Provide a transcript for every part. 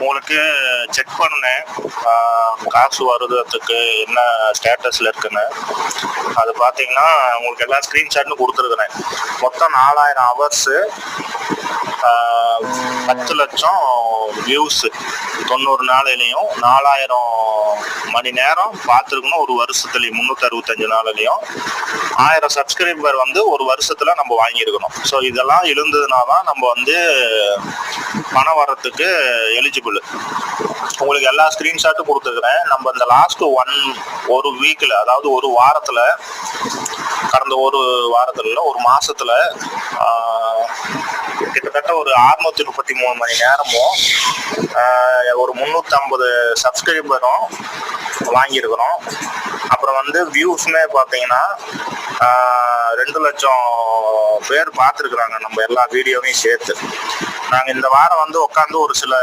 உங்களுக்கு செக் பண்ணேன் காசு வருதுக்கு என்ன ஸ்டேட்டஸில் இருக்குன்னு. அது பார்த்தீங்கன்னா உங்களுக்கு எல்லா ஸ்க்ரீன்ஷாட்டும் கொடுத்துருக்குறேன். மொத்தம் 4000 ஹவர்ஸு, 10 லட்சம் வியூஸு 90 நாளிலையும், 4000 மணி நேரம் பார்த்துருக்கணும் ஒரு வருஷத்துலையும், 365 நாளிலையும், 1000 சப்ஸ்கிரைபர் ஒரு வருஷத்துல நம்ம வாங்கியிருக்கணும். ஸோ இதெல்லாம் எழுந்ததுனா தான் நம்ம பணம் வர்றதுக்கு எலிஜிபிள். உங்களுக்கு எல்லா ஸ்க்ரீன்ஷாட்டும் கொடுத்துருக்குறேன். நம்ம இந்த லாஸ்ட் ஒரு வீக்கில், அதாவது ஒரு வாரத்தில், கடந்த ஒரு வாரத்தில் இல்லை ஒரு மாசத்துல கிட்டத்தட்ட ஒரு 633 மணி நேரமும் ஒரு 350 சப்ஸ்கிரைபரும் வாங்கியிருக்கிறோம். அப்புறம் வியூஸ்மே பார்த்தீங்கன்னா 2 லட்சம் பேர் பார்த்துருக்குறாங்க நம்ம எல்லா வீடியோவையும் சேர்த்து. நாங்கள் இந்த வாரம் உட்காந்து ஒரு சில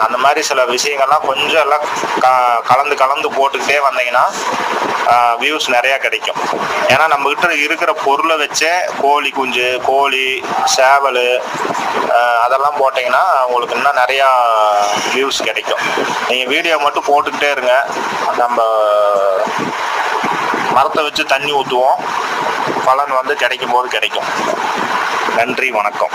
அந்த மாதிரி சில விஷயங்கள்லாம் கொஞ்சம் எல்லாம் கலந்து போட்டுக்கிட்டே வந்தீங்கன்னா வியூஸ் நிறையா கிடைக்கும். ஏன்னா நம்மகிட்ட இருக்கிற பொருளை வச்சே கோழி குஞ்சு, கோழி, சேவல் அதெல்லாம் போட்டிங்கன்னா உங்களுக்கு இன்னும் நிறையா வியூஸ் கிடைக்கும். நீங்கள் வீடியோ மட்டும் போட்டுக்கிட்டே இருங்க. நம்ம மரத்தை வச்சு தண்ணி ஊற்றுவோம், பலன் கிடைக்கும் போது கிடைக்கும். நன்றி, வணக்கம்.